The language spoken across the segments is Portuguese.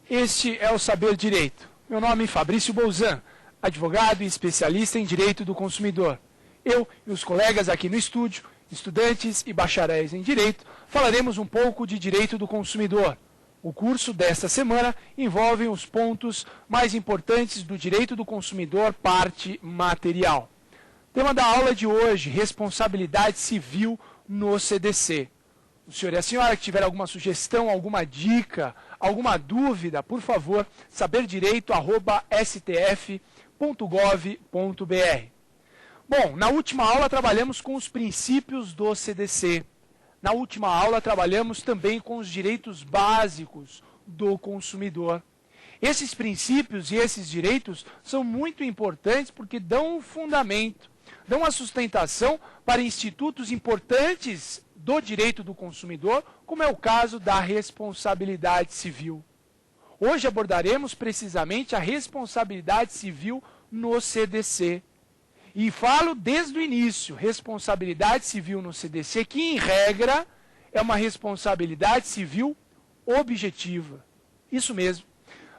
Este é o Saber Direito. Meu nome é Fabrício Bolzan, advogado e especialista em Direito do Consumidor. Eu e os colegas aqui no estúdio, estudantes e bacharéis em Direito, falaremos um pouco de Direito do Consumidor. O curso desta semana envolve os pontos mais importantes do Direito do Consumidor, parte material. Tema da aula de hoje, responsabilidade civil no CDC. O senhor e a senhora que tiver alguma sugestão, alguma dica, alguma dúvida, por favor, saberdireito@stf.gov.br. Bom, na última aula trabalhamos com os princípios do CDC. Na última aula trabalhamos também com os direitos básicos do consumidor. Esses princípios e esses direitos são muito importantes porque dão um fundamento, dão a sustentação para institutos importantes do direito do consumidor, como é o caso da responsabilidade civil. Hoje abordaremos precisamente a responsabilidade civil no CDC. E falo desde o início, responsabilidade civil no CDC, que em regra é uma responsabilidade civil objetiva. Isso mesmo.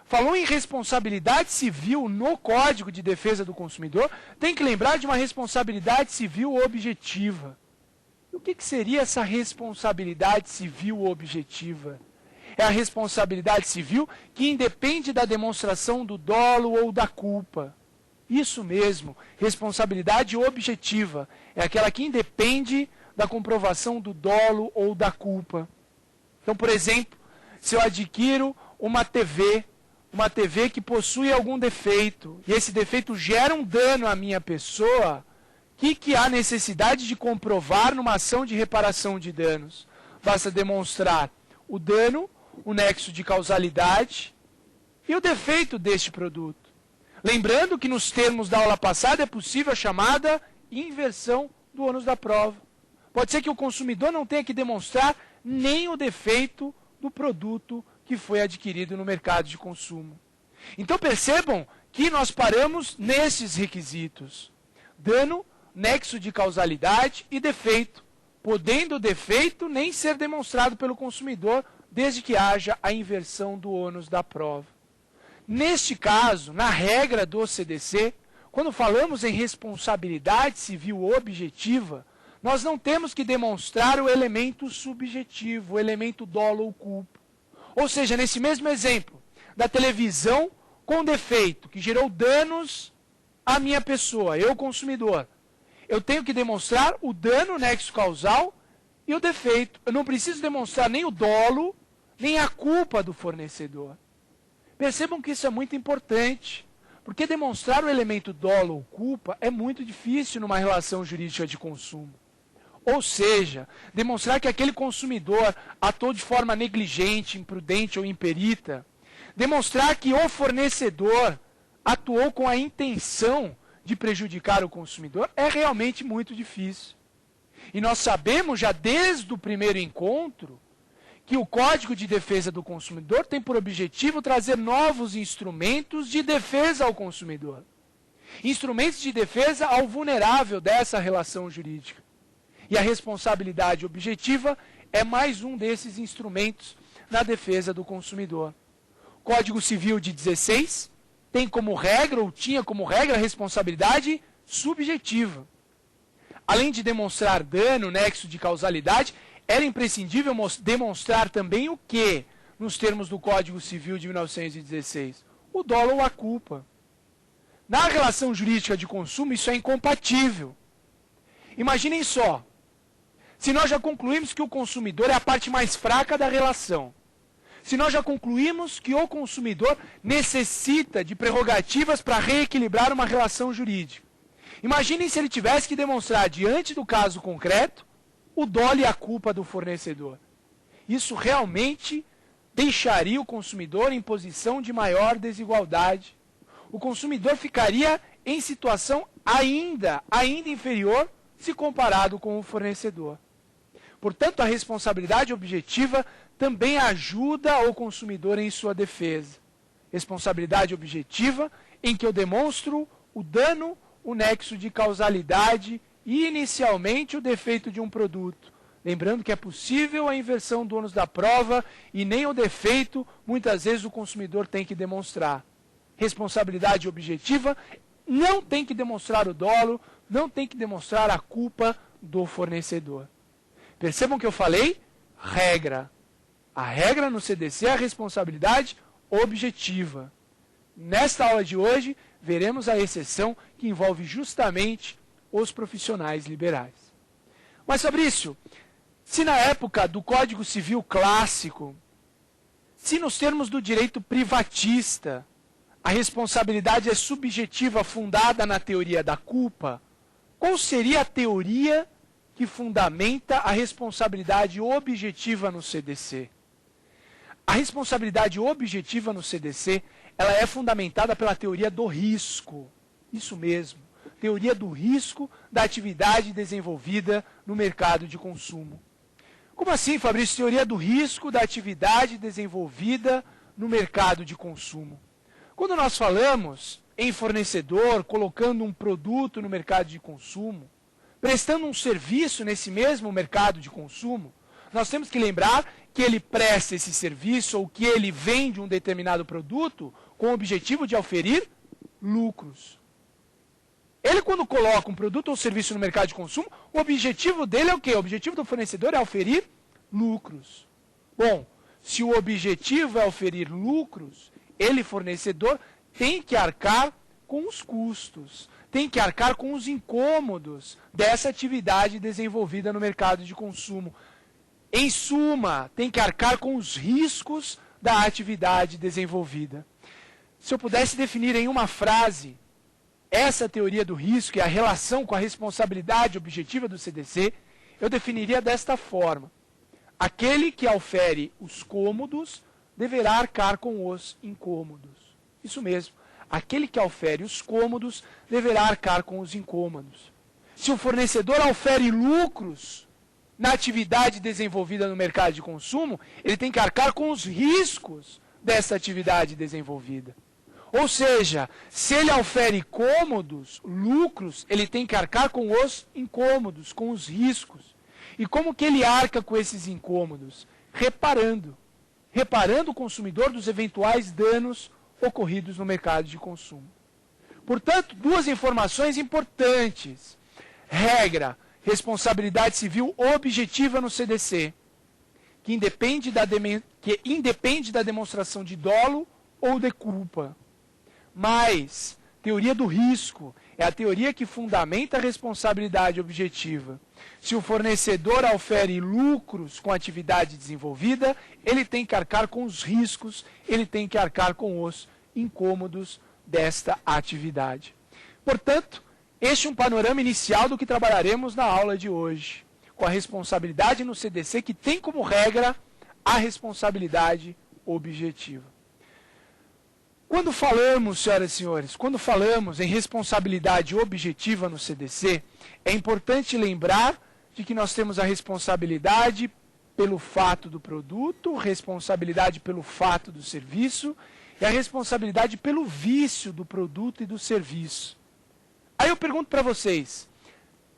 Falou em responsabilidade civil no Código de Defesa do Consumidor, tem que lembrar de uma responsabilidade civil objetiva. E o que seria essa responsabilidade civil objetiva? É a responsabilidade civil que independe da demonstração do dolo ou da culpa. Isso mesmo, responsabilidade objetiva. É aquela que independe da comprovação do dolo ou da culpa. Então, por exemplo, se eu adquiro uma TV que possui algum defeito, e esse defeito gera um dano à minha pessoa, o que há necessidade de comprovar numa ação de reparação de danos? Basta demonstrar o dano, o nexo de causalidade e o defeito deste produto. Lembrando que nos termos da aula passada é possível a chamada inversão do ônus da prova. Pode ser que o consumidor não tenha que demonstrar nem o defeito do produto que foi adquirido no mercado de consumo. Então percebam que nós paramos nesses requisitos: dano, nexo de causalidade e defeito, podendo o defeito nem ser demonstrado pelo consumidor, desde que haja a inversão do ônus da prova. Neste caso, na regra do CDC, quando falamos em responsabilidade civil objetiva, nós não temos que demonstrar o elemento subjetivo, o elemento dolo ou culpa. Ou seja, nesse mesmo exemplo, da televisão com defeito, que gerou danos à minha pessoa, eu consumidor, eu tenho que demonstrar o dano nexo causal e o defeito. Eu não preciso demonstrar nem o dolo, nem a culpa do fornecedor. Percebam que isso é muito importante, porque demonstrar o elemento dolo ou culpa é muito difícil numa relação jurídica de consumo. Ou seja, demonstrar que aquele consumidor atuou de forma negligente, imprudente ou imperita, demonstrar que o fornecedor atuou com a intenção de prejudicar o consumidor é realmente muito difícil. E nós sabemos já desde o primeiro encontro que o Código de Defesa do Consumidor tem por objetivo trazer novos instrumentos de defesa ao consumidor. Instrumentos de defesa ao vulnerável dessa relação jurídica. E a responsabilidade objetiva é mais um desses instrumentos na defesa do consumidor. O Código Civil de 16 tem como regra, ou tinha como regra, a responsabilidade subjetiva. Além de demonstrar dano, nexo de causalidade, era imprescindível demonstrar também o que, nos termos do Código Civil de 1916? O dolo ou a culpa. Na relação jurídica de consumo, isso é incompatível. Imaginem só, se nós já concluímos que o consumidor é a parte mais fraca da relação, se nós já concluímos que o consumidor necessita de prerrogativas para reequilibrar uma relação jurídica, imaginem se ele tivesse que demonstrar, diante do caso concreto, o dolo e a culpa do fornecedor. Isso realmente deixaria o consumidor em posição de maior desigualdade. O consumidor ficaria em situação ainda inferior se comparado com o fornecedor. Portanto, a responsabilidade objetiva também ajuda o consumidor em sua defesa. Responsabilidade objetiva em que eu demonstro o dano, o nexo de causalidade e, inicialmente, o defeito de um produto. Lembrando que é possível a inversão do ônus da prova e nem o defeito, muitas vezes, o consumidor tem que demonstrar. Responsabilidade objetiva não tem que demonstrar o dolo, não tem que demonstrar a culpa do fornecedor. Percebam que eu falei regra. A regra no CDC é a responsabilidade objetiva. Nesta aula de hoje, veremos a exceção que envolve justamente os profissionais liberais. Mas, Fabrício, se na época do Código Civil clássico, se nos termos do direito privatista, a responsabilidade é subjetiva fundada na teoria da culpa, qual seria a teoria que fundamenta a responsabilidade objetiva no CDC? A responsabilidade objetiva no CDC, ela é fundamentada pela teoria do risco. Isso mesmo, teoria do risco da atividade desenvolvida no mercado de consumo. Como assim, Fabrício? Teoria do risco da atividade desenvolvida no mercado de consumo. Quando nós falamos em fornecedor, colocando um produto no mercado de consumo, prestando um serviço nesse mesmo mercado de consumo, nós temos que lembrar que ele presta esse serviço ou que ele vende um determinado produto com o objetivo de oferir lucros. Ele, quando coloca um produto ou serviço no mercado de consumo, o objetivo dele é o quê? O objetivo do fornecedor é oferir lucros. Bom, se o objetivo é oferir lucros, ele, fornecedor, tem que arcar com os custos, tem que arcar com os incômodos dessa atividade desenvolvida no mercado de consumo. Em suma, tem que arcar com os riscos da atividade desenvolvida. Se eu pudesse definir em uma frase essa teoria do risco e a relação com a responsabilidade objetiva do CDC, eu definiria desta forma. Aquele que aufere os cômodos deverá arcar com os incômodos. Isso mesmo. Aquele que aufere os cômodos deverá arcar com os incômodos. Se o fornecedor aufere lucros na atividade desenvolvida no mercado de consumo, ele tem que arcar com os riscos dessa atividade desenvolvida. Ou seja, se ele aufere cômodos, lucros, ele tem que arcar com os incômodos, com os riscos. E como que ele arca com esses incômodos? Reparando o consumidor dos eventuais danos ocorridos no mercado de consumo. Portanto, duas informações importantes. Regra, responsabilidade civil objetiva no CDC, que independe da demonstração de dolo ou de culpa. Mas, teoria do risco é a teoria que fundamenta a responsabilidade objetiva. Se o fornecedor aufere lucros com a atividade desenvolvida, ele tem que arcar com os riscos, ele tem que arcar com os incômodos desta atividade. Portanto, este é um panorama inicial do que trabalharemos na aula de hoje, com a responsabilidade no CDC, que tem como regra a responsabilidade objetiva. Quando falamos, senhoras e senhores, quando falamos em responsabilidade objetiva no CDC, é importante lembrar de que nós temos a responsabilidade pelo fato do produto, responsabilidade pelo fato do serviço e a responsabilidade pelo vício do produto e do serviço. Aí eu pergunto para vocês,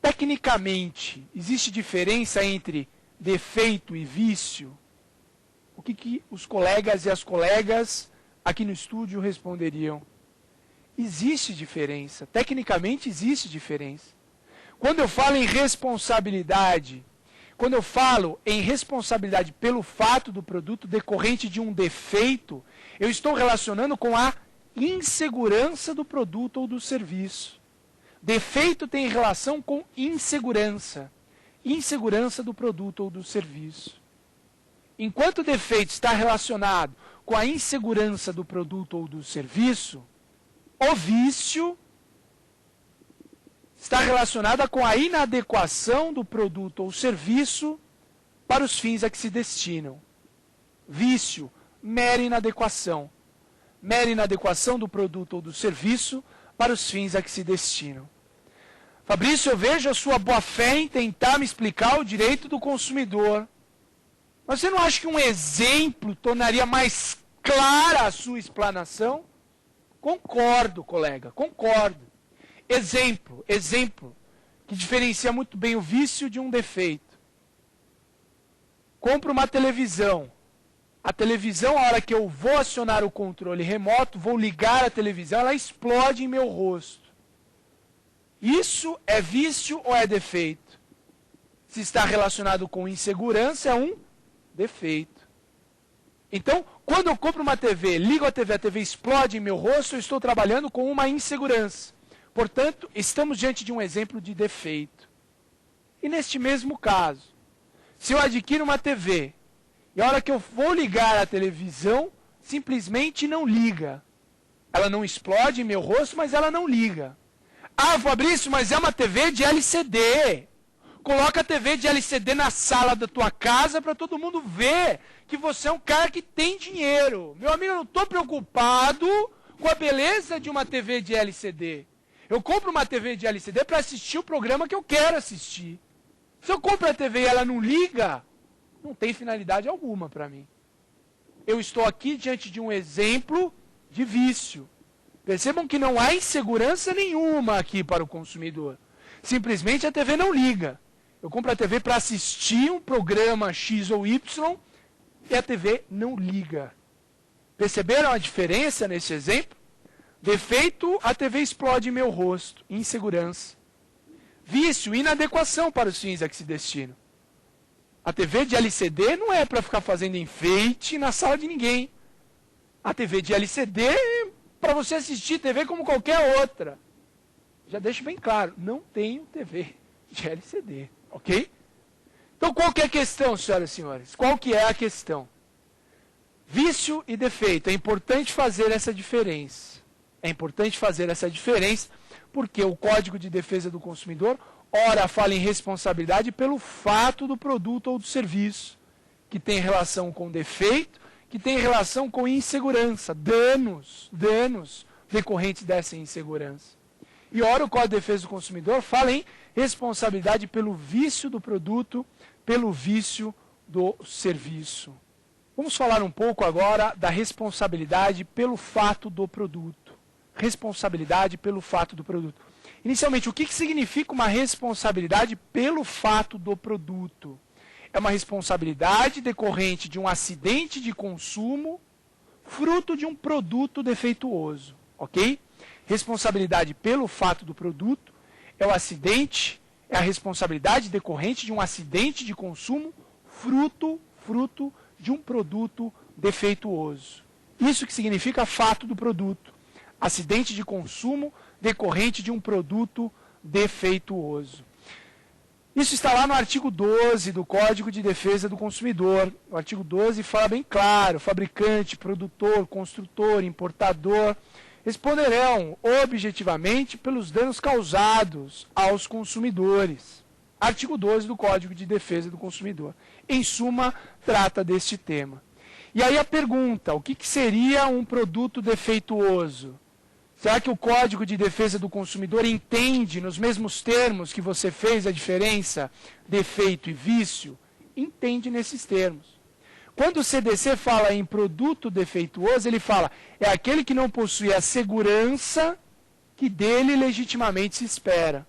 tecnicamente, existe diferença entre defeito e vício? O que os colegas e as colegas aqui no estúdio responderiam? Existe diferença, tecnicamente existe diferença. Quando eu falo em responsabilidade, quando eu falo em responsabilidade pelo fato do produto decorrente de um defeito, eu estou relacionando com a insegurança do produto ou do serviço. Defeito tem relação com insegurança, insegurança do produto ou do serviço. Enquanto o defeito está relacionado com a insegurança do produto ou do serviço, o vício está relacionado com a inadequação do produto ou serviço para os fins a que se destinam. Vício, mera inadequação. Mera inadequação do produto ou do serviço para os fins a que se destinam. Fabrício, eu vejo a sua boa-fé em tentar me explicar o direito do consumidor. Mas você não acha que um exemplo tornaria mais clara a sua explanação? Concordo, colega, concordo. Exemplo, que diferencia muito bem o vício de um defeito. compro uma televisão. A televisão, a hora que eu vou acionar o controle remoto, vou ligar a televisão, ela explode em meu rosto. Isso é vício ou é defeito? Se está relacionado com insegurança, é um defeito. Então, quando eu compro uma TV, ligo a TV explode em meu rosto, eu estou trabalhando com uma insegurança. Portanto, estamos diante de um exemplo de defeito. E neste mesmo caso, se eu adquiro uma TV, e a hora que eu vou ligar a televisão, simplesmente não liga. Ela não explode em meu rosto, mas ela não liga. Ah, Fabrício, mas é uma TV de LCD. Coloca a TV de LCD na sala da tua casa para todo mundo ver que você é um cara que tem dinheiro. Meu amigo, eu não estou preocupado com a beleza de uma TV de LCD. Eu compro uma TV de LCD para assistir o programa que eu quero assistir. Se eu compro a TV e ela não liga, não tem finalidade alguma para mim. Eu estou aqui diante de um exemplo de vício. Percebam que não há insegurança nenhuma aqui para o consumidor. Simplesmente a TV não liga. Eu compro a TV para assistir um programa X ou Y e a TV não liga. Perceberam a diferença nesse exemplo? Defeito, a TV explode em meu rosto. Insegurança. Vício, inadequação para os fins a que se destinam. A TV de LCD não é para ficar fazendo enfeite na sala de ninguém. A TV de LCD é para você assistir TV como qualquer outra. Já deixo bem claro, não tenho TV de LCD, ok? Então qual que é a questão, senhoras e senhores? Qual que é a questão? Vício e defeito. É importante fazer essa diferença. É importante fazer essa diferença porque o Código de Defesa do Consumidor, ora fala em responsabilidade pelo fato do produto ou do serviço, que tem relação com defeito, que tem relação com insegurança, danos decorrentes dessa insegurança. E ora o Código de Defesa do Consumidor fala em responsabilidade pelo vício do produto, pelo vício do serviço. Vamos falar um pouco agora da responsabilidade pelo fato do produto. Responsabilidade pelo fato do produto. Inicialmente, o que significa uma responsabilidade pelo fato do produto? É uma responsabilidade decorrente de um acidente de consumo, fruto de um produto defeituoso, ok? Responsabilidade pelo fato do produto é o acidente, é a responsabilidade decorrente de um acidente de consumo, fruto de um produto defeituoso. Isso que significa fato do produto. Acidente de consumo decorrente de um produto defeituoso. Isso está lá no artigo 12 do Código de Defesa do Consumidor. O artigo 12 fala bem claro, fabricante, produtor, construtor, importador responderão objetivamente pelos danos causados aos consumidores. Artigo 12 do Código de Defesa do Consumidor. Em suma, trata deste tema. E aí a pergunta, o que seria um produto defeituoso? Será que o Código de Defesa do Consumidor entende, nos mesmos termos que você fez a diferença defeito e vício? Entende nesses termos. Quando o CDC fala em produto defeituoso, ele fala, é aquele que não possui a segurança que dele legitimamente se espera.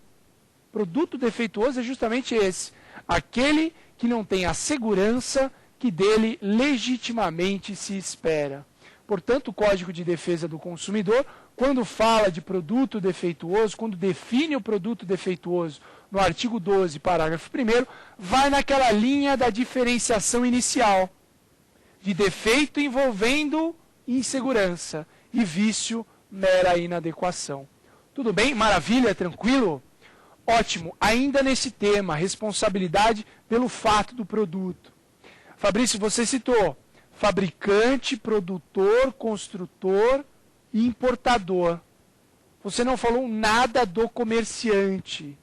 Produto defeituoso é justamente esse, aquele que não tem a segurança que dele legitimamente se espera. Portanto, o Código de Defesa do Consumidor, quando fala de produto defeituoso, quando define o produto defeituoso no artigo 12, parágrafo 1º, vai naquela linha da diferenciação inicial, de defeito envolvendo insegurança e vício, mera inadequação. Tudo bem? Maravilha? Tranquilo? Ótimo. Ainda nesse tema, responsabilidade pelo fato do produto. Fabrício, você citou fabricante, produtor, construtor e importador. Você não falou nada do comerciante.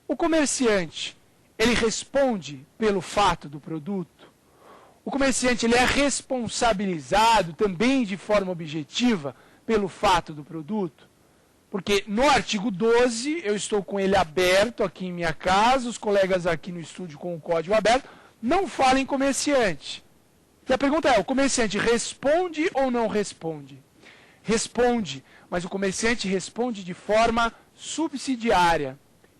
O comerciante, ele responde pelo fato do produto? O comerciante, ele é responsabilizado também de forma objetiva pelo fato do produto? Porque no artigo 12, eu estou com ele aberto aqui em minha casa, os colegas aqui no estúdio com o código aberto, não falam em comerciante. E a pergunta é, o comerciante responde ou não responde? Responde, mas o comerciante responde de forma subsidiária.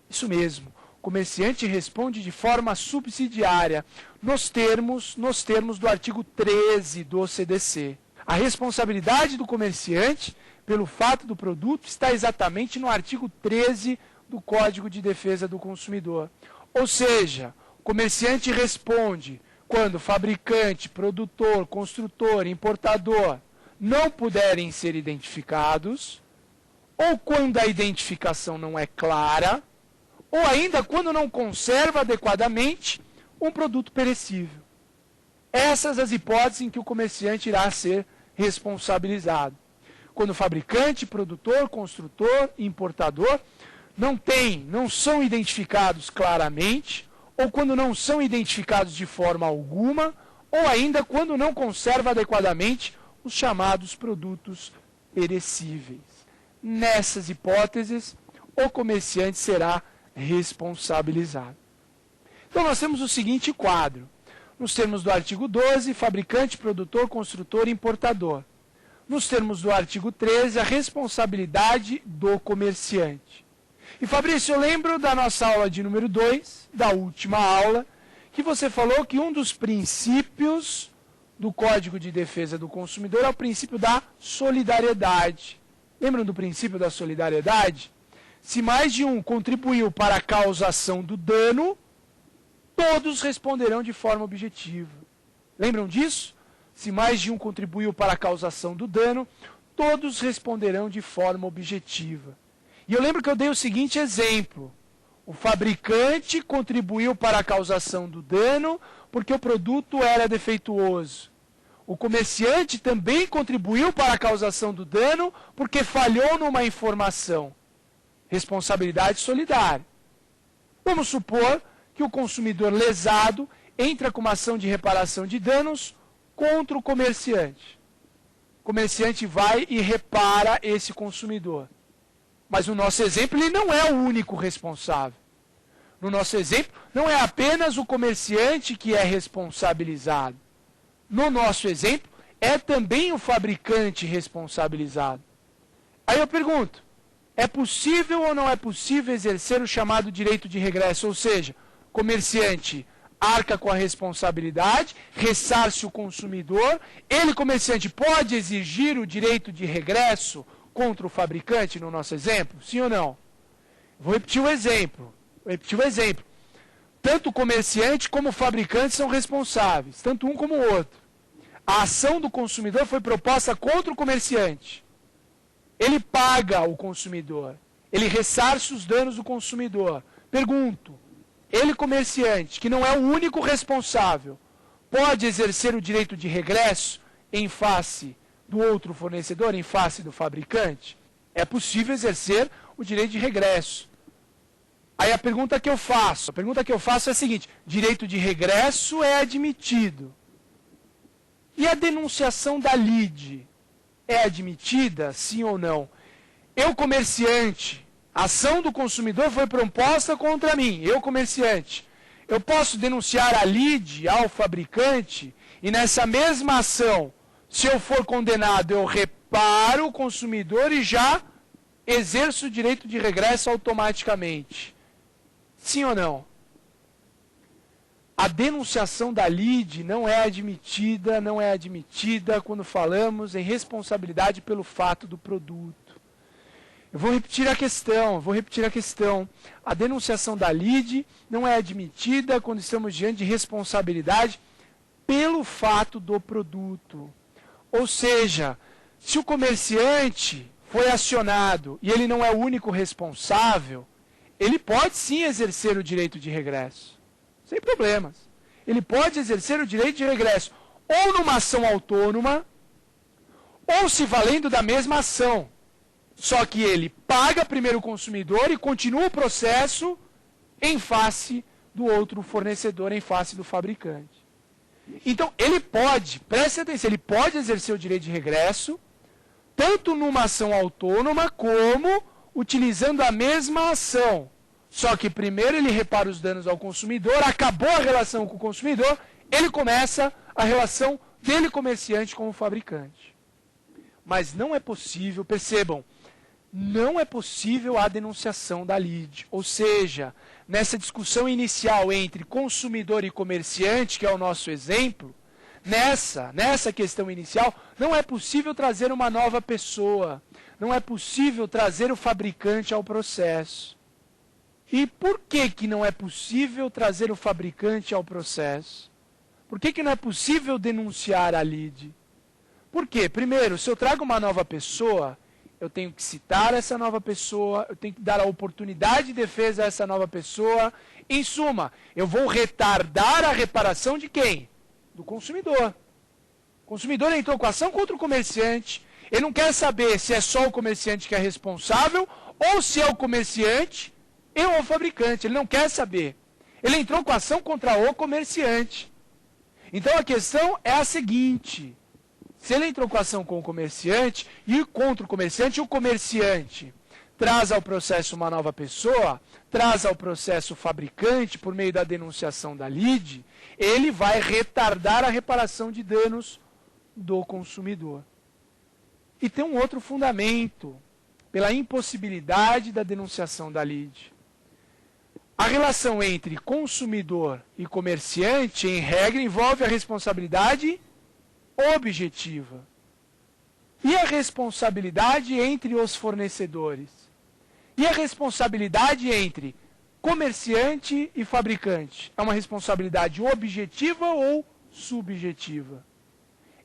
Isso mesmo, O comerciante responde de forma subsidiária, nos termos do artigo 13 do CDC. A responsabilidade do comerciante pelo fato do produto está exatamente no artigo 13 do Código de Defesa do Consumidor. Ou seja, o comerciante responde quando fabricante, produtor, construtor, importador não puderem ser identificados, ou quando a identificação não é clara, ou ainda quando não conserva adequadamente um produto perecível. Essas as hipóteses em que o comerciante irá ser responsabilizado. Quando fabricante, produtor, construtor, importador não são identificados claramente, ou quando não são identificados de forma alguma, ou ainda quando não conserva adequadamente os chamados produtos perecíveis. Nessas hipóteses, o comerciante será responsabilizado. Então, nós temos o seguinte quadro. Nos termos do artigo 12, fabricante, produtor, construtor e importador. Nos termos do artigo 13, a responsabilidade do comerciante. E, Fabrício, eu lembro da nossa aula de número 2, da última aula, que você falou que um dos princípios do Código de Defesa do Consumidor é o princípio da solidariedade. Lembram do princípio da solidariedade? Se mais de um contribuiu para a causação do dano, todos responderão de forma objetiva. Lembram disso? Se mais de um contribuiu para a causação do dano, todos responderão de forma objetiva. E eu lembro que eu dei o seguinte exemplo. O fabricante contribuiu para a causação do dano porque o produto era defeituoso. O comerciante também contribuiu para a causação do dano porque falhou numa informação. Responsabilidade solidária. Vamos supor que o consumidor lesado entra com uma ação de reparação de danos contra o comerciante. O comerciante vai e repara esse consumidor. Mas no nosso exemplo, ele não é o único responsável. No nosso exemplo, não é apenas o comerciante que é responsabilizado. No nosso exemplo, é também o fabricante responsabilizado. Aí eu pergunto, é possível ou não é possível exercer o chamado direito de regresso? Ou seja, o comerciante arca com a responsabilidade, ressarce o consumidor, ele, comerciante, pode exigir o direito de regresso contra o fabricante, no nosso exemplo? Sim ou não? Vou repetir o exemplo. Tanto o comerciante como o fabricante são responsáveis, tanto um como o outro. A ação do consumidor foi proposta contra o comerciante. Ele paga o consumidor. Ele ressarce os danos do consumidor. Pergunto, ele, comerciante, que não é o único responsável, pode exercer o direito de regresso em face do outro fornecedor, em face do fabricante? É possível exercer o direito de regresso. Aí a pergunta que eu faço é a seguinte: direito de regresso é admitido. E a denunciação da lide é admitida, sim ou não? Eu, comerciante, a ação do consumidor foi proposta contra mim, eu, comerciante. Eu posso denunciar a lide ao fabricante e nessa mesma ação, se eu for condenado, eu reparo o consumidor e já exerço o direito de regresso automaticamente. Sim ou não? A denunciação da lide não é admitida quando falamos em responsabilidade pelo fato do produto. Eu vou repetir a questão. A denunciação da lide não é admitida quando estamos diante de responsabilidade pelo fato do produto. Ou seja, se o comerciante foi acionado e ele não é o único responsável, ele pode sim exercer o direito de regresso. Sem problemas. Ele pode exercer o direito de regresso ou numa ação autônoma, ou se valendo da mesma ação. Só que ele paga primeiro o consumidor e continua o processo em face do outro fornecedor, em face do fabricante. Então, ele pode, preste atenção, ele pode exercer o direito de regresso, tanto numa ação autônoma, como utilizando a mesma ação. Só que primeiro ele repara os danos ao consumidor, acabou a relação com o consumidor, ele começa a relação dele, comerciante, com o fabricante. Mas não é possível, percebam, não é possível a denunciação da lide. Ou seja, nessa discussão inicial entre consumidor e comerciante, que é o nosso exemplo, nessa questão inicial, não é possível trazer uma nova pessoa, não é possível trazer o fabricante ao processo. E por que não é possível trazer o fabricante ao processo? Por que não é possível denunciar a lide? Por quê? Primeiro, se eu trago uma nova pessoa, eu tenho que citar essa nova pessoa, eu tenho que dar a oportunidade de defesa a essa nova pessoa. Em suma, eu vou retardar a reparação de quem? Do consumidor. O consumidor entrou com ação contra o comerciante. Ele não quer saber se é só o comerciante que é responsável ou se é o comerciante e o fabricante. Ele não quer saber. Ele entrou com ação contra o comerciante. Então a questão é a seguinte: se ele entrou com ação com o comerciante e contra o comerciante traz ao processo uma nova pessoa, traz ao processo o fabricante por meio da denunciação da lide, ele vai retardar a reparação de danos do consumidor. E tem um outro fundamento, pela impossibilidade da denunciação da lide. A relação entre consumidor e comerciante, em regra, envolve a responsabilidade objetiva. E a responsabilidade entre os fornecedores? E a responsabilidade entre comerciante e fabricante? É uma responsabilidade objetiva ou subjetiva?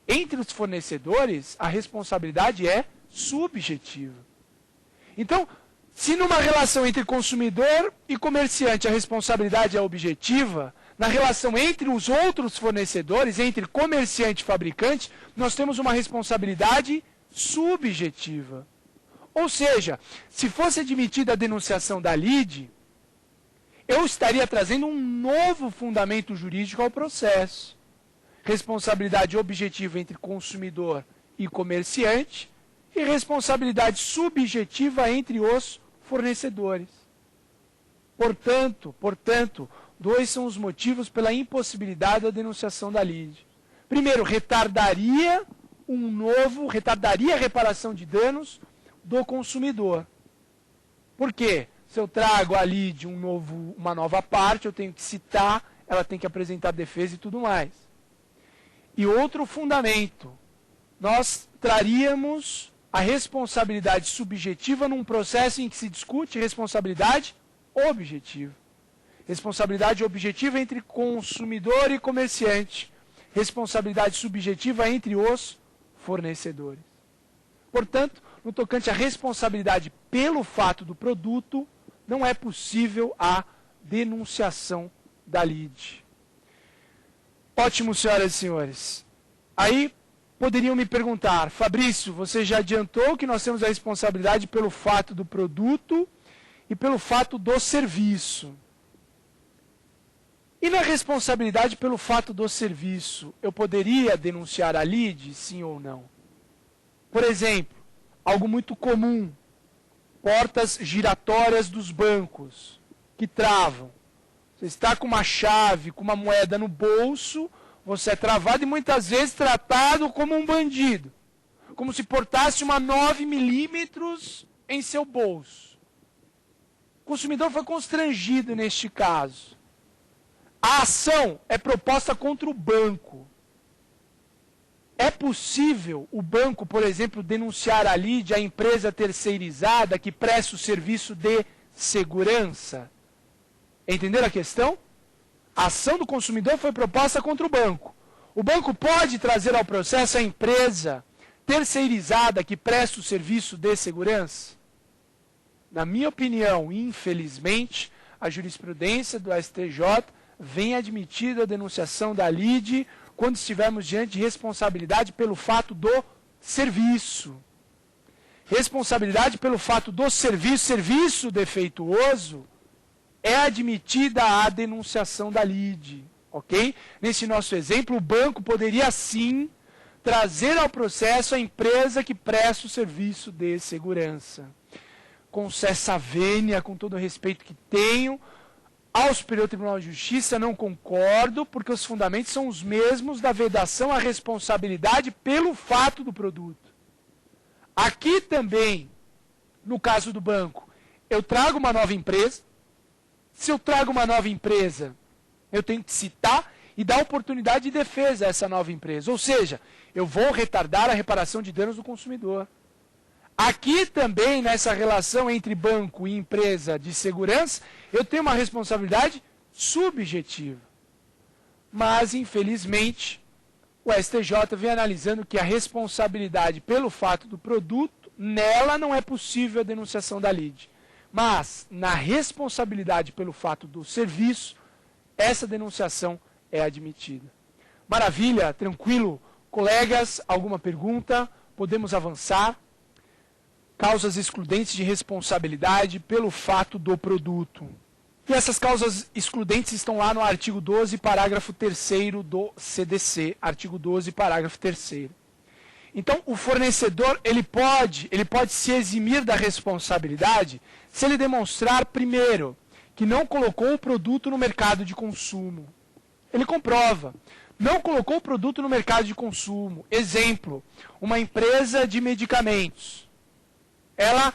Entre os fornecedores, a responsabilidade é subjetiva. Então, se numa relação entre consumidor e comerciante a responsabilidade é objetiva, na relação entre os outros fornecedores, entre comerciante e fabricante, nós temos uma responsabilidade subjetiva. Ou seja, se fosse admitida a denunciação da lide, eu estaria trazendo um novo fundamento jurídico ao processo. Responsabilidade objetiva entre consumidor e comerciante e responsabilidade subjetiva entre os fornecedores. Portanto, dois são os motivos pela impossibilidade da denunciação da lide. Primeiro, retardaria a reparação de danos do consumidor. Por quê? Se eu trago a lide uma nova parte, eu tenho que citar, ela tem que apresentar defesa e tudo mais. E outro fundamento, nós traríamos a responsabilidade subjetiva num processo em que se discute responsabilidade objetiva. Responsabilidade objetiva entre consumidor e comerciante. Responsabilidade subjetiva entre os fornecedores. Portanto, no tocante à responsabilidade pelo fato do produto, não é possível a denunciação da lide. Ótimo, senhoras e senhores. Aí poderiam me perguntar: Fabrício, você já adiantou que nós temos a responsabilidade pelo fato do produto e pelo fato do serviço. E na responsabilidade pelo fato do serviço, eu poderia denunciar a lide, sim ou não? Por exemplo, algo muito comum, portas giratórias dos bancos, que travam. Você está com uma chave, com uma moeda no bolso, você é travado e muitas vezes tratado como um bandido. Como se portasse uma 9 milímetros em seu bolso. O consumidor foi constrangido neste caso. A ação é proposta contra o banco. É possível o banco, por exemplo, denunciar a lide a empresa terceirizada que presta o serviço de segurança? Entenderam a questão? A ação do consumidor foi proposta contra o banco. O banco pode trazer ao processo a empresa terceirizada que presta o serviço de segurança? Na minha opinião, infelizmente, a jurisprudência do STJ vem admitindo a denunciação da lide quando estivermos diante de responsabilidade pelo fato do serviço. Responsabilidade pelo fato do serviço defeituoso, é admitida a denunciação da lide, ok? Nesse nosso exemplo, o banco poderia sim trazer ao processo a empresa que presta o serviço de segurança. Com cessa vênia, com todo o respeito que tenho ao Superior Tribunal de Justiça, não concordo, porque os fundamentos são os mesmos da vedação à responsabilidade pelo fato do produto. Aqui também, No caso do banco, eu trago uma nova empresa. Se eu trago uma nova empresa, eu tenho que citar e dar oportunidade de defesa a essa nova empresa. Ou seja, eu vou retardar a reparação de danos do consumidor. Aqui também, nessa relação entre banco e empresa de segurança, eu tenho uma responsabilidade subjetiva. Mas, infelizmente, o STJ vem analisando que a responsabilidade pelo fato do produto, nela não é possível a denunciação da lide. Mas, na responsabilidade pelo fato do serviço, essa denunciação é admitida. Maravilha, tranquilo. Colegas, alguma pergunta? Podemos avançar? Causas excludentes de responsabilidade pelo fato do produto. E essas causas excludentes estão lá no artigo 12, parágrafo 3º do CDC. Artigo 12, parágrafo 3º. Então, o fornecedor ele pode se eximir da responsabilidade se ele demonstrar, primeiro, que não colocou o produto no mercado de consumo. Ele comprova. Não colocou o produto no mercado de consumo. Exemplo, uma empresa de medicamentos. Ela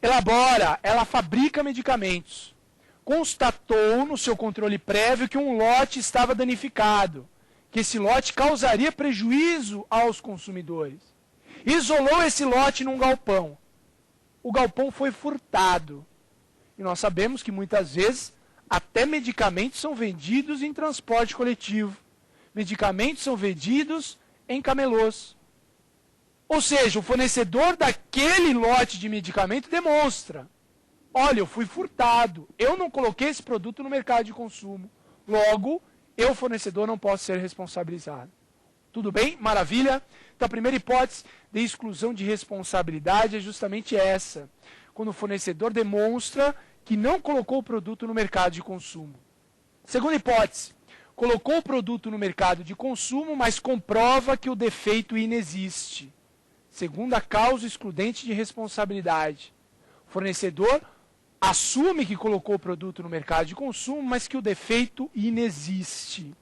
elabora, ela fabrica medicamentos. Constatou no seu controle prévio que um lote estava danificado, que esse lote causaria prejuízo aos consumidores. Isolou esse lote num galpão. O galpão foi furtado. E nós sabemos que muitas vezes até medicamentos são vendidos em transporte coletivo. Medicamentos são vendidos em camelôs. Ou seja, o fornecedor daquele lote de medicamento demonstra: olha, eu fui furtado, eu não coloquei esse produto no mercado de consumo. Logo, eu, fornecedor, não posso ser responsabilizado. Tudo bem? Maravilha? Então, a primeira hipótese de exclusão de responsabilidade é justamente essa. Quando o fornecedor demonstra que não colocou o produto no mercado de consumo. Segunda hipótese. Colocou o produto no mercado de consumo, mas comprova que o defeito inexiste. Segunda causa excludente de responsabilidade. O fornecedor assume que colocou o produto no mercado de consumo, mas que o defeito inexiste.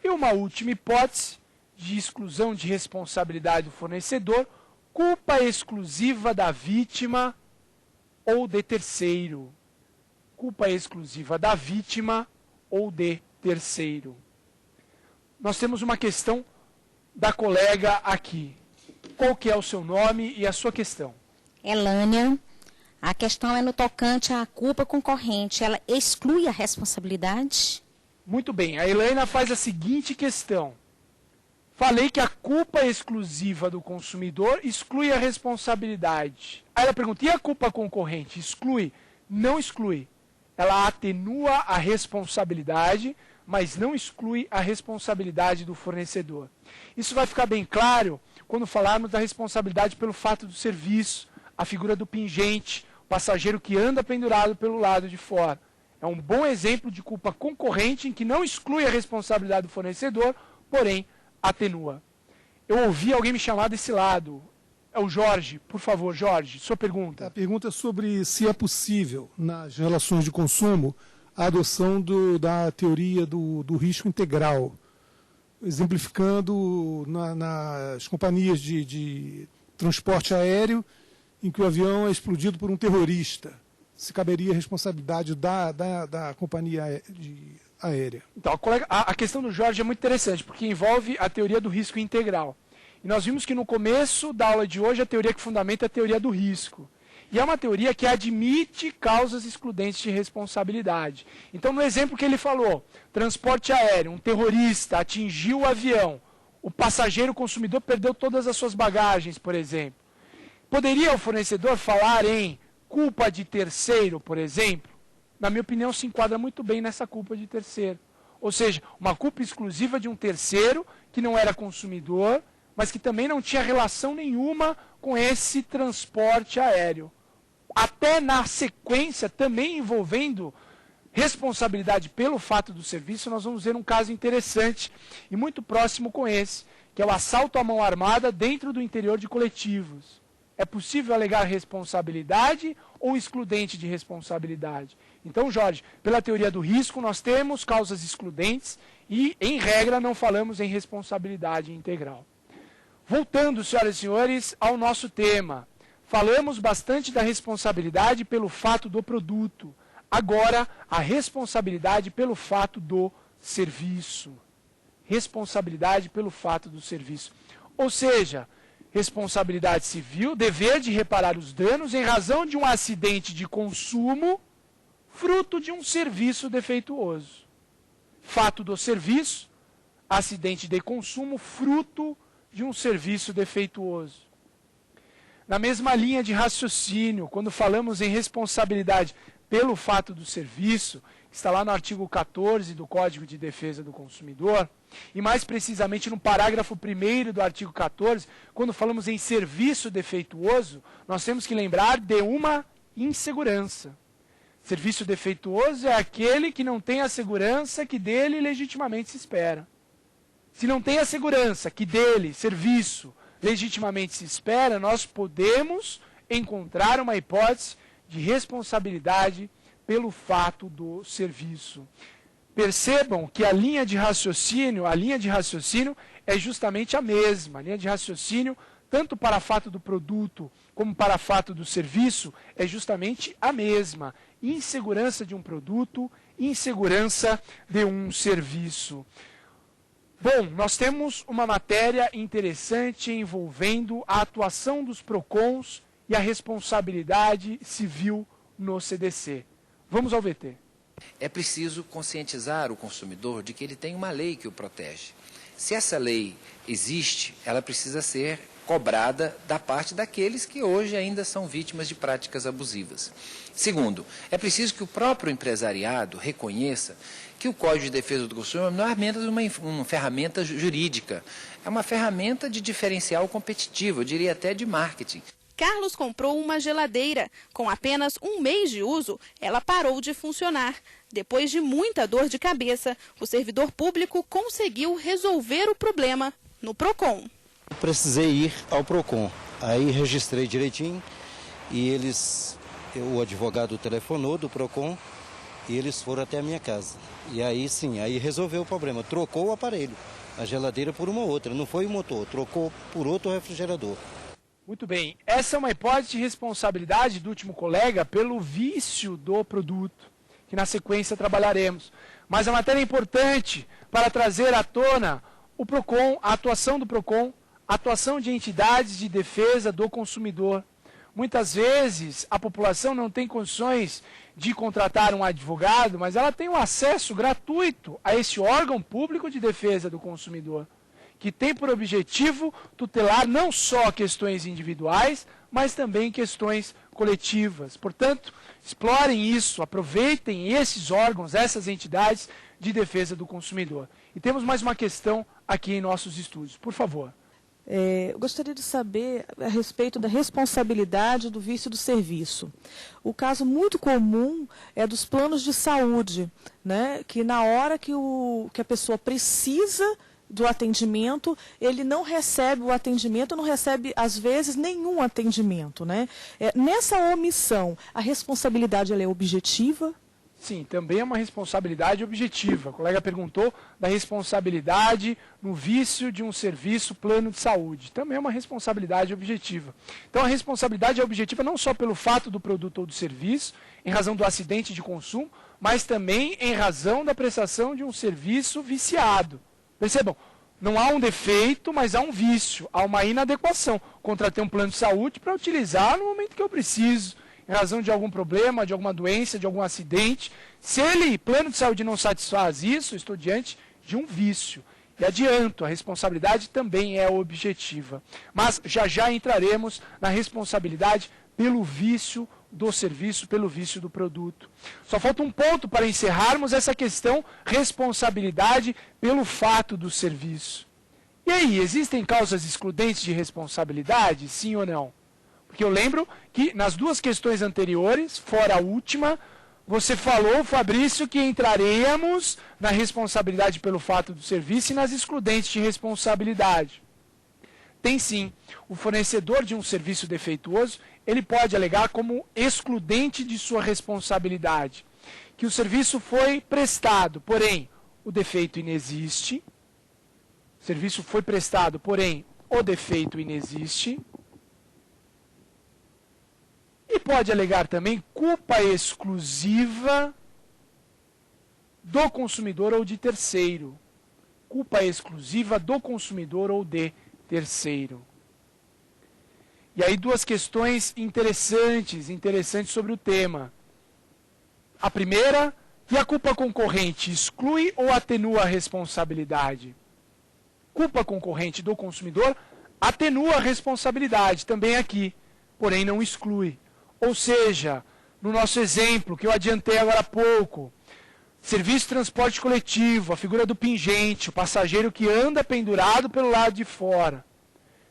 E uma última hipótese de exclusão de responsabilidade do fornecedor, culpa exclusiva da vítima ou de terceiro. Culpa exclusiva da vítima ou de terceiro. Nós temos uma questão da colega aqui. Qual que é o seu nome e a sua questão? Elânia. A questão é no tocante à culpa concorrente. Ela exclui a responsabilidade? Muito bem. A Helena faz a seguinte questão. Falei que a culpa exclusiva do consumidor exclui a responsabilidade. Aí ela pergunta, e a culpa concorrente? Exclui? Não exclui. Ela atenua a responsabilidade, mas não exclui a responsabilidade do fornecedor. Isso vai ficar bem claro quando falarmos da responsabilidade pelo fato do serviço, a figura do pingente, o passageiro que anda pendurado pelo lado de fora. É um bom exemplo de culpa concorrente em que não exclui a responsabilidade do fornecedor, porém atenua. Eu ouvi alguém me chamar desse lado. É o Jorge. Por favor, Jorge, sua pergunta. A pergunta é sobre se é possível, nas relações de consumo, a adoção da teoria do risco integral, exemplificando nas companhias de transporte aéreo, em que o avião é explodido por um terrorista. Se caberia a responsabilidade da companhia aérea. Então, a questão do Jorge é muito interessante, porque envolve a teoria do risco integral. E nós vimos que no começo da aula de hoje, a teoria que fundamenta é a teoria do risco. E é uma teoria que admite causas excludentes de responsabilidade. Então, no exemplo que ele falou, transporte aéreo, um terrorista atingiu o avião, o passageiro, o consumidor, perdeu todas as suas bagagens, por exemplo. Poderia o fornecedor falar em culpa de terceiro, por exemplo? Na minha opinião, se enquadra muito bem nessa culpa de terceiro. Ou seja, uma culpa exclusiva de um terceiro que não era consumidor, mas que também não tinha relação nenhuma com esse transporte aéreo. Até na sequência, também envolvendo responsabilidade pelo fato do serviço, nós vamos ver um caso interessante e muito próximo com esse, que é o assalto à mão armada dentro do interior de coletivos. É possível alegar responsabilidade ou excludente de responsabilidade? Então, Jorge, pela teoria do risco, nós temos causas excludentes e, em regra, não falamos em responsabilidade integral. Voltando, senhoras e senhores, ao nosso tema. Falamos bastante da responsabilidade pelo fato do produto. Agora, a responsabilidade pelo fato do serviço. Responsabilidade pelo fato do serviço. Ou seja, responsabilidade civil, dever de reparar os danos em razão de um acidente de consumo, fruto de um serviço defeituoso. Fato do serviço, acidente de consumo, fruto de um serviço defeituoso. Na mesma linha de raciocínio, quando falamos em responsabilidade pelo fato do serviço, está lá no artigo 14 do Código de Defesa do Consumidor, e mais precisamente no parágrafo 1º do artigo 14, quando falamos em serviço defeituoso, nós temos que lembrar de uma insegurança. Serviço defeituoso é aquele que não tem a segurança que dele legitimamente se espera. Se não tem a segurança que dele, serviço, legitimamente se espera, nós podemos encontrar uma hipótese de responsabilidade pelo fato do serviço. Percebam que a linha de raciocínio é justamente a mesma. A linha de raciocínio, tanto para fato do produto como para fato do serviço, é justamente a mesma. Insegurança de um produto, insegurança de um serviço. Bom, nós temos uma matéria interessante envolvendo a atuação dos PROCONs e a responsabilidade civil no CDC. Vamos ao VT. É preciso conscientizar o consumidor de que ele tem uma lei que o protege. Se essa lei existe, ela precisa ser cobrada da parte daqueles que hoje ainda são vítimas de práticas abusivas. Segundo, é preciso que o próprio empresariado reconheça que o Código de Defesa do Consumidor não é apenas uma ferramenta jurídica, é uma ferramenta de diferencial competitivo, eu diria até de marketing. Carlos comprou uma geladeira. Com apenas um mês de uso, ela parou de funcionar. Depois de muita dor de cabeça, o servidor público conseguiu resolver o problema no PROCON. Precisei ir ao PROCON. Aí registrei direitinho e o advogado telefonou do PROCON e eles foram até a minha casa. E aí sim, aí resolveu o problema. Trocou o aparelho, a geladeira por uma outra. Não foi o motor, trocou por outro refrigerador. Muito bem, essa é uma hipótese de responsabilidade do último colega pelo vício do produto, que na sequência trabalharemos. Mas a matéria é importante para trazer à tona o PROCON, a atuação do PROCON, a atuação de entidades de defesa do consumidor. Muitas vezes a população não tem condições de contratar um advogado, mas ela tem um acesso gratuito a esse órgão público de defesa do consumidor, que tem por objetivo tutelar não só questões individuais, mas também questões coletivas. Portanto, explorem isso, aproveitem esses órgãos, essas entidades de defesa do consumidor. E temos mais uma questão aqui em nossos estúdios. Por favor. Eu gostaria de saber a respeito da responsabilidade do vício do serviço. O caso muito comum é dos planos de saúde, né, que na hora que a pessoa precisa do atendimento, ele não recebe o atendimento, não recebe, às vezes, nenhum atendimento, né? Nessa omissão, a responsabilidade ela é objetiva? Sim, também é uma responsabilidade objetiva. O colega perguntou da responsabilidade no vício de um serviço plano de saúde. Também é uma responsabilidade objetiva. Então, a responsabilidade é objetiva não só pelo fato do produto ou do serviço, em razão do acidente de consumo, mas também em razão da prestação de um serviço viciado. Percebam, não há um defeito, mas há um vício, há uma inadequação. Contratei um plano de saúde para utilizar no momento que eu preciso, em razão de algum problema, de alguma doença, de algum acidente. Se plano de saúde não satisfaz isso, estou diante de um vício. E adianto, a responsabilidade também é objetiva. Mas já entraremos na responsabilidade pelo vício do serviço, pelo vício do produto. Só falta um ponto para encerrarmos essa questão, responsabilidade pelo fato do serviço. E aí, existem causas excludentes de responsabilidade, sim ou não? Porque eu lembro que nas duas questões anteriores, fora a última, você falou, Fabrício, que entraremos na responsabilidade pelo fato do serviço e nas excludentes de responsabilidade. Tem sim. O fornecedor de um serviço defeituoso, ele pode alegar como excludente de sua responsabilidade que o serviço foi prestado, porém, o defeito inexiste. O serviço foi prestado, porém, o defeito inexiste. E pode alegar também culpa exclusiva do consumidor ou de terceiro. Culpa exclusiva do consumidor ou de terceiro. E aí duas questões interessantes sobre o tema. A primeira, e a culpa concorrente exclui ou atenua a responsabilidade? Culpa concorrente do consumidor atenua a responsabilidade, também aqui, porém não exclui. Ou seja, no nosso exemplo, que eu adiantei agora há pouco, serviço de transporte coletivo, a figura do pingente, o passageiro que anda pendurado pelo lado de fora.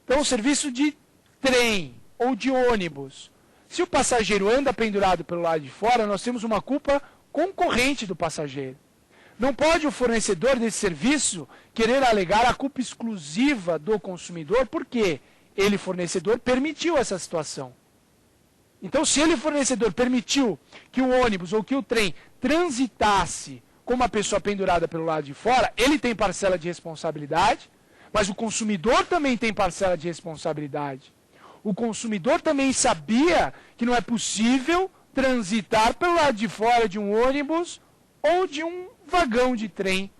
Então, o serviço de trem ou de ônibus. Se o passageiro anda pendurado pelo lado de fora, nós temos uma culpa concorrente do passageiro. Não pode o fornecedor desse serviço querer alegar a culpa exclusiva do consumidor, porque ele, fornecedor, permitiu essa situação. Então, se ele, fornecedor, permitiu que o ônibus ou que o trem transitasse com uma pessoa pendurada pelo lado de fora, ele tem parcela de responsabilidade, mas o consumidor também tem parcela de responsabilidade. O consumidor também sabia que não é possível transitar pelo lado de fora de um ônibus ou de um vagão de trem.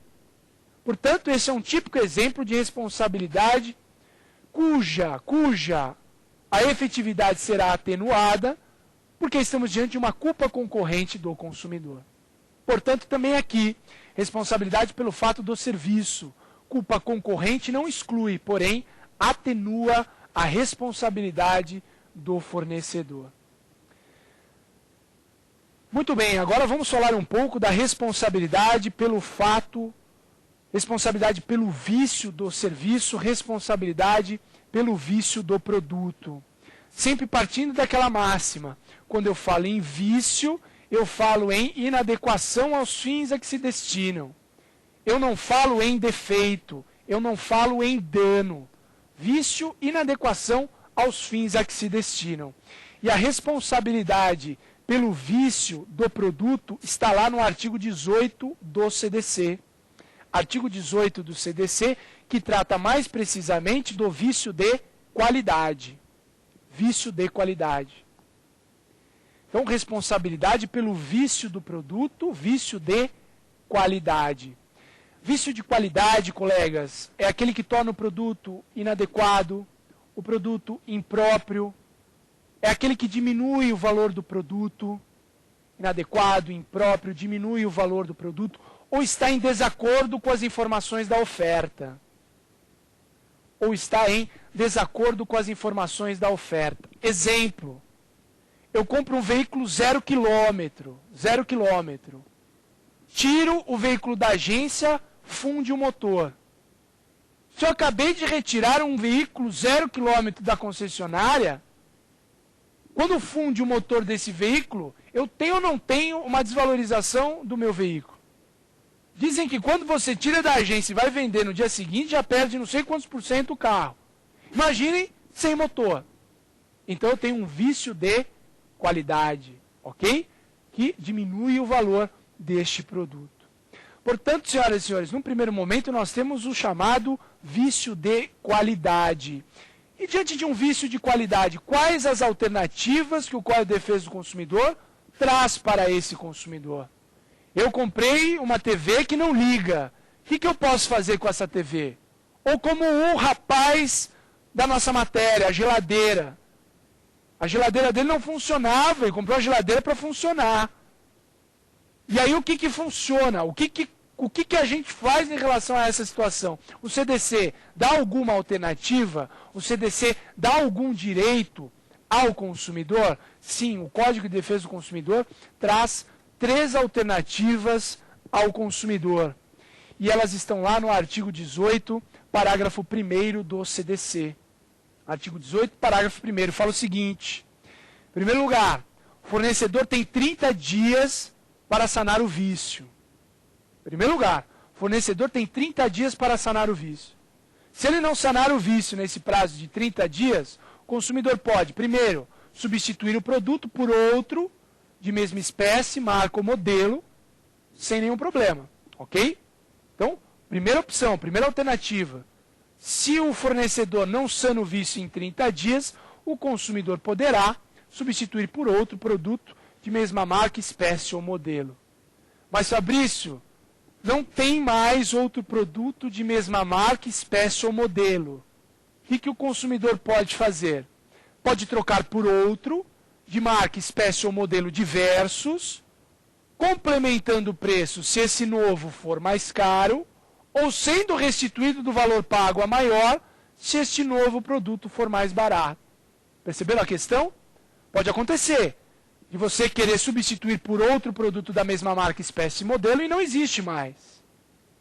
Portanto, esse é um típico exemplo de responsabilidade cuja a efetividade será atenuada, porque estamos diante de uma culpa concorrente do consumidor. Portanto, também aqui, responsabilidade pelo fato do serviço. Culpa concorrente não exclui, porém, atenua a responsabilidade do fornecedor. Muito bem, agora vamos falar um pouco da responsabilidade pelo fato, responsabilidade pelo vício do serviço, responsabilidade pelo vício do produto. Sempre partindo daquela máxima, quando eu falo em vício, eu falo em inadequação aos fins a que se destinam. Eu não falo em defeito, eu não falo em dano. Vício, inadequação aos fins a que se destinam. E a responsabilidade pelo vício do produto está lá no artigo 18 do CDC. Artigo 18 do CDC, que trata mais precisamente do vício de qualidade. Vício de qualidade. Então, responsabilidade pelo vício do produto, vício de qualidade. Vício de qualidade, colegas, é aquele que torna o produto inadequado, o produto impróprio, é aquele que diminui o valor do produto, inadequado, impróprio, diminui o valor do produto, ou está em desacordo com as informações da oferta. Ou está em desacordo com as informações da oferta. Exemplo, eu compro um veículo 0 km, tiro o veículo da agência, funde o motor. Se eu acabei de retirar um veículo 0 km da concessionária, quando funde o motor desse veículo, eu tenho ou não tenho uma desvalorização do meu veículo? Dizem que quando você tira da agência e vai vender no dia seguinte, já perde não sei quantos % o carro. Imaginem sem motor. Então eu tenho um vício de qualidade, ok? Que diminui o valor deste produto. Portanto, senhoras e senhores, num primeiro momento nós temos o chamado vício de qualidade. E diante de um vício de qualidade, quais as alternativas que o Código de Defesa do Consumidor traz para esse consumidor? Eu comprei uma TV que não liga. O que eu posso fazer com essa TV? Ou como o rapaz da nossa matéria, a geladeira. A geladeira dele não funcionava, ele comprou a geladeira para funcionar. E aí o que funciona? O que a gente faz em relação a essa situação? O CDC dá alguma alternativa? O CDC dá algum direito ao consumidor? Sim, o Código de Defesa do Consumidor traz 3 alternativas ao consumidor. E elas estão lá no artigo 18, parágrafo 1º do CDC. Artigo 18, parágrafo 1º, fala o seguinte. Em primeiro lugar, o fornecedor tem 30 dias para sanar o vício. Em primeiro lugar, o fornecedor tem 30 dias para sanar o vício. Se ele não sanar o vício nesse prazo de 30 dias, o consumidor pode, primeiro, substituir o produto por outro de mesma espécie, marca ou modelo, sem nenhum problema, ok? Então, primeira opção, primeira alternativa. Se o fornecedor não sana o vício em 30 dias, o consumidor poderá substituir por outro produto de mesma marca, espécie ou modelo. Mas, Fabrício, não tem mais outro produto de mesma marca, espécie ou modelo. O que o consumidor pode fazer? Pode trocar por outro, de marca, espécie ou modelo diversos, complementando o preço se esse novo for mais caro, ou sendo restituído do valor pago a maior, se este novo produto for mais barato. Perceberam a questão? Pode acontecer de você querer substituir por outro produto da mesma marca, espécie e modelo e não existe mais.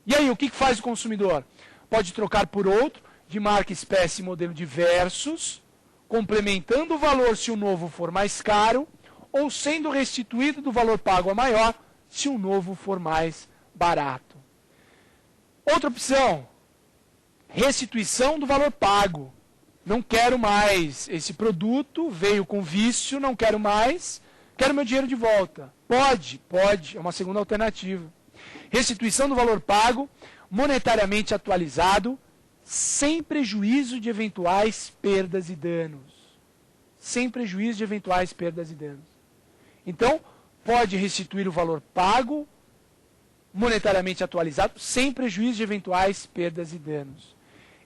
E aí, o que faz o consumidor? Pode trocar por outro, de marca, espécie e modelo diversos, complementando o valor se o novo for mais caro, ou sendo restituído do valor pago a maior, se o novo for mais barato. Outra opção, restituição do valor pago. Não quero mais esse produto, veio com vício, não quero mais, quero meu dinheiro de volta. Pode, é uma segunda alternativa. Restituição do valor pago, monetariamente atualizado, sem prejuízo de eventuais perdas e danos. Sem prejuízo de eventuais perdas e danos. Então, pode restituir o valor pago, monetariamente atualizado, sem prejuízo de eventuais perdas e danos.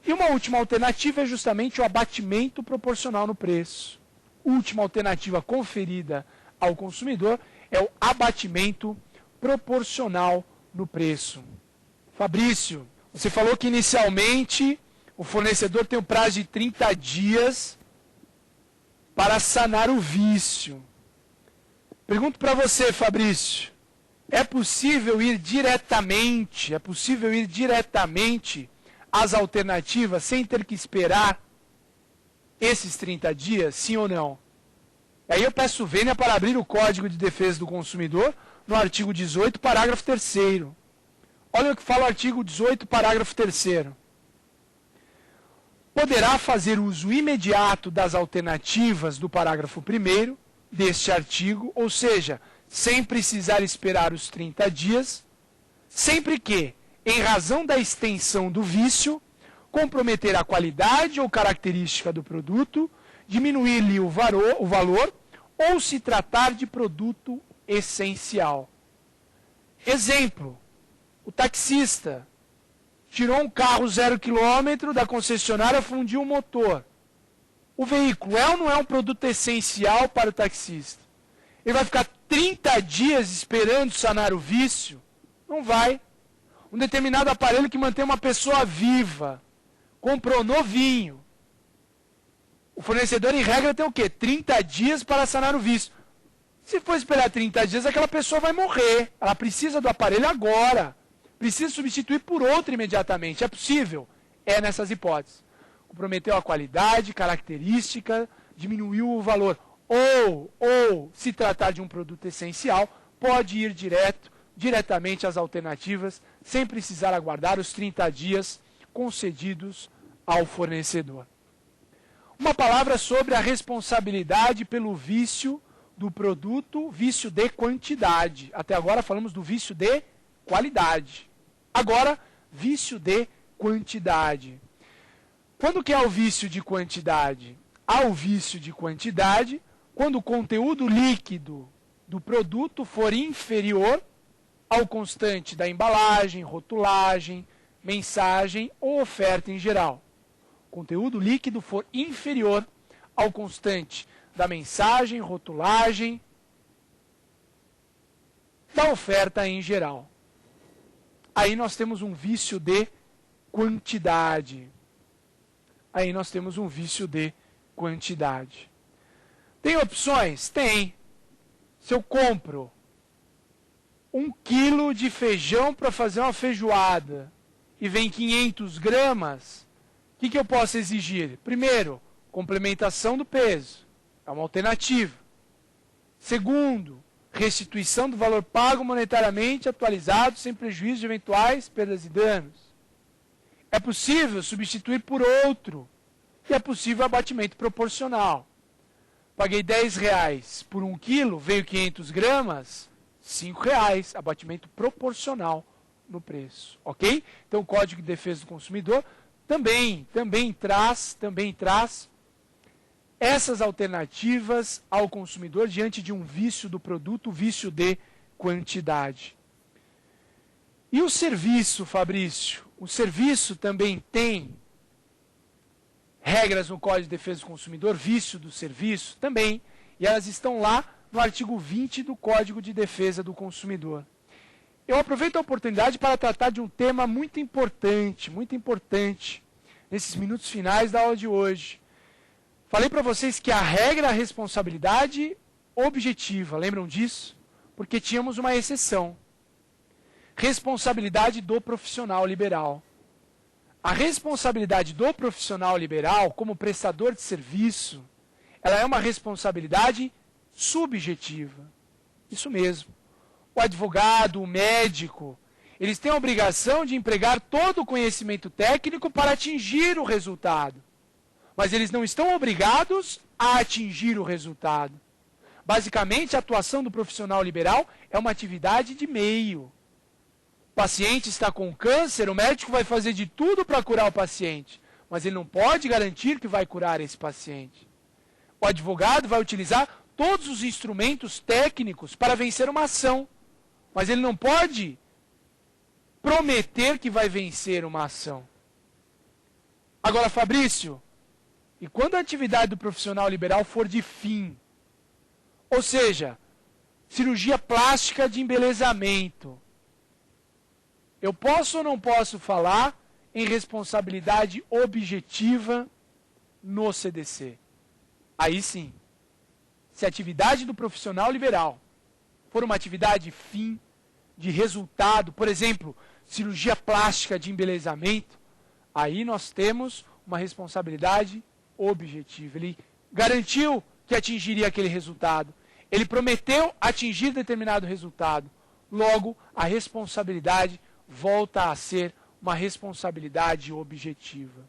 E uma última alternativa é justamente o abatimento proporcional no preço. Última alternativa conferida ao consumidor é o abatimento proporcional no preço. Fabrício, você falou que inicialmente o fornecedor tem um prazo de 30 dias para sanar o vício. Pergunto para você, Fabrício, é possível ir diretamente às alternativas sem ter que esperar esses 30 dias, sim ou não? Aí eu peço vênia para abrir o Código de Defesa do Consumidor no artigo 18, parágrafo 3º. Olha o que fala o artigo 18, parágrafo 3º. Poderá fazer uso imediato das alternativas do parágrafo 1º deste artigo, ou seja, sem precisar esperar os 30 dias, sempre que, em razão da extensão do vício, comprometer a qualidade ou característica do produto, diminuir-lhe o valor ou se tratar de produto essencial. Exemplo, o taxista tirou um carro 0 km da concessionária, fundiu o motor. O veículo é ou não é um produto essencial para o taxista? Ele vai ficar 30 dias esperando sanar o vício? Não vai. Um determinado aparelho que mantém uma pessoa viva, comprou novinho. O fornecedor, em regra, tem o quê? 30 dias para sanar o vício. Se for esperar 30 dias, aquela pessoa vai morrer. Ela precisa do aparelho agora. Precisa substituir por outro imediatamente. É possível? É nessas hipóteses. Comprometeu a qualidade, característica, diminuiu o valor. Ou se tratar de um produto essencial, pode ir diretamente às alternativas, sem precisar aguardar os 30 dias concedidos ao fornecedor. Uma palavra sobre a responsabilidade pelo vício do produto, vício de quantidade. Até agora falamos do vício de qualidade. Agora, vício de quantidade. Quando que é o vício de quantidade? Há o vício de quantidade quando o conteúdo líquido do produto for inferior ao constante da embalagem, rotulagem, mensagem ou oferta em geral. O conteúdo líquido for inferior ao constante da mensagem, rotulagem, da oferta em geral. Aí nós temos um vício de quantidade. Aí nós temos um vício de quantidade. Tem opções? Tem. Se eu compro 1 quilo de feijão para fazer uma feijoada e vem 500 gramas, o que eu posso exigir? Primeiro, complementação do peso. É uma alternativa. Segundo, restituição do valor pago monetariamente atualizado sem prejuízo de eventuais perdas e danos. É possível substituir por outro. E é possível abatimento proporcional. Paguei R$10 por 1 quilo, veio 500 gramas, R$5, abatimento proporcional no preço. Ok? Então o Código de Defesa do Consumidor também traz essas alternativas ao consumidor diante de um vício do produto, vício de quantidade. E o serviço, Fabrício? O serviço também tem regras no Código de Defesa do Consumidor, vício do serviço também, e elas estão lá no artigo 20 do Código de Defesa do Consumidor. Eu aproveito a oportunidade para tratar de um tema muito importante, nesses minutos finais da aula de hoje. Falei para vocês que a regra é a responsabilidade objetiva, lembram disso? Porque tínhamos uma exceção. Responsabilidade do profissional liberal. A responsabilidade do profissional liberal, como prestador de serviço, ela é uma responsabilidade subjetiva. Isso mesmo. O advogado, o médico, eles têm a obrigação de empregar todo o conhecimento técnico para atingir o resultado. Mas eles não estão obrigados a atingir o resultado. Basicamente, a atuação do profissional liberal é uma atividade de meio. O paciente está com câncer, o médico vai fazer de tudo para curar o paciente, mas ele não pode garantir que vai curar esse paciente. O advogado vai utilizar todos os instrumentos técnicos para vencer uma ação, mas ele não pode prometer que vai vencer uma ação. Agora, Fabrício, e quando a atividade do profissional liberal for de fim, ou seja, cirurgia plástica de embelezamento, eu posso ou não posso falar em responsabilidade objetiva no CDC? Aí sim. Se a atividade do profissional liberal for uma atividade fim, de resultado, por exemplo, cirurgia plástica de embelezamento, aí nós temos uma responsabilidade objetiva. Ele garantiu que atingiria aquele resultado. Ele prometeu atingir determinado resultado. Logo, a responsabilidade volta a ser uma responsabilidade objetiva.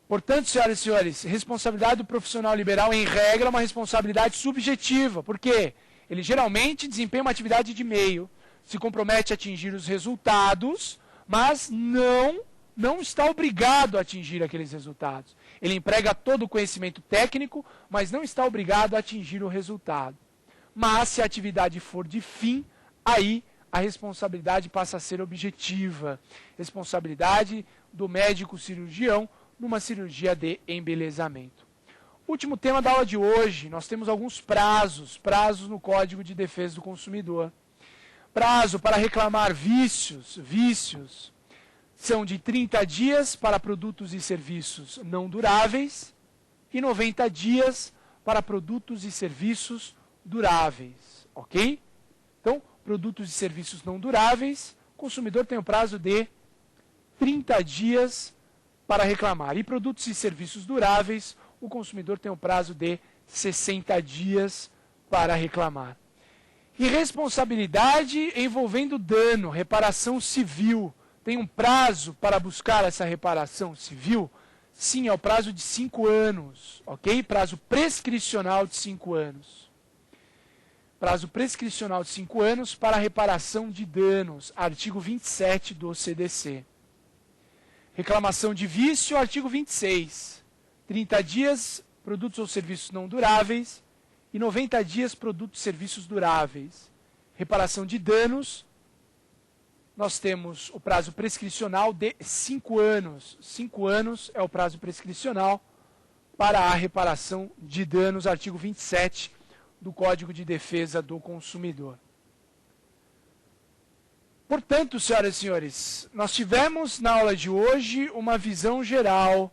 Portanto, senhoras e senhores, responsabilidade do profissional liberal, em regra, é uma responsabilidade subjetiva. Por quê? Ele geralmente desempenha uma atividade de meio, se compromete a atingir os resultados, mas não está obrigado a atingir aqueles resultados. Ele emprega todo o conhecimento técnico, mas não está obrigado a atingir o resultado. Mas, se a atividade for de fim, aí a responsabilidade passa a ser objetiva. Responsabilidade do médico cirurgião numa cirurgia de embelezamento. Último tema da aula de hoje, nós temos alguns prazos no Código de Defesa do Consumidor. Prazo para reclamar vícios são de 30 dias para produtos e serviços não duráveis e 90 dias para produtos e serviços duráveis, ok? Então, produtos e serviços não duráveis, o consumidor tem o prazo de 30 dias para reclamar. E produtos e serviços duráveis, o consumidor tem o prazo de 60 dias para reclamar. E responsabilidade envolvendo dano, reparação civil. Tem um prazo para buscar essa reparação civil? Sim, é o prazo de 5 anos, ok? Prazo prescricional de 5 anos. Prazo prescricional de 5 anos para reparação de danos, artigo 27 do CDC. Reclamação de vício, artigo 26. 30 dias, produtos ou serviços não duráveis, e 90 dias, produtos e serviços duráveis. Reparação de danos, nós temos o prazo prescricional de 5 anos. 5 anos é o prazo prescricional para a reparação de danos, artigo 27 do Código de Defesa do Consumidor. Portanto, senhoras e senhores, nós tivemos na aula de hoje uma visão geral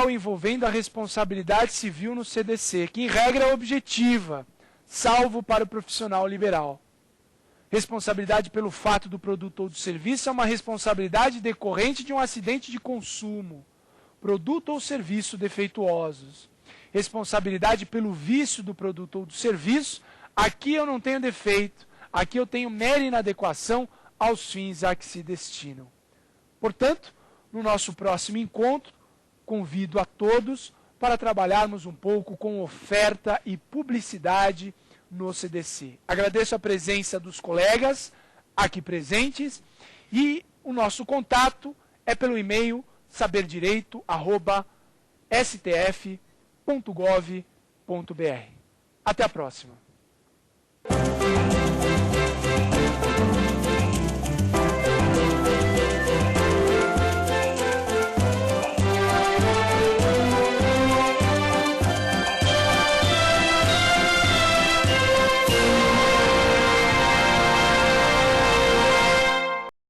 envolvendo a responsabilidade civil no CDC, que em regra é objetiva, salvo para o profissional liberal. Responsabilidade pelo fato do produto ou do serviço é uma responsabilidade decorrente de um acidente de consumo, produto ou serviço defeituosos. Responsabilidade pelo vício do produto ou do serviço, aqui eu não tenho defeito, aqui eu tenho mera inadequação aos fins a que se destinam. Portanto, no nosso próximo encontro, convido a todos para trabalharmos um pouco com oferta e publicidade no CDC. Agradeço a presença dos colegas aqui presentes e o nosso contato é pelo e-mail saberdireito@stf.jus.br. Até a próxima.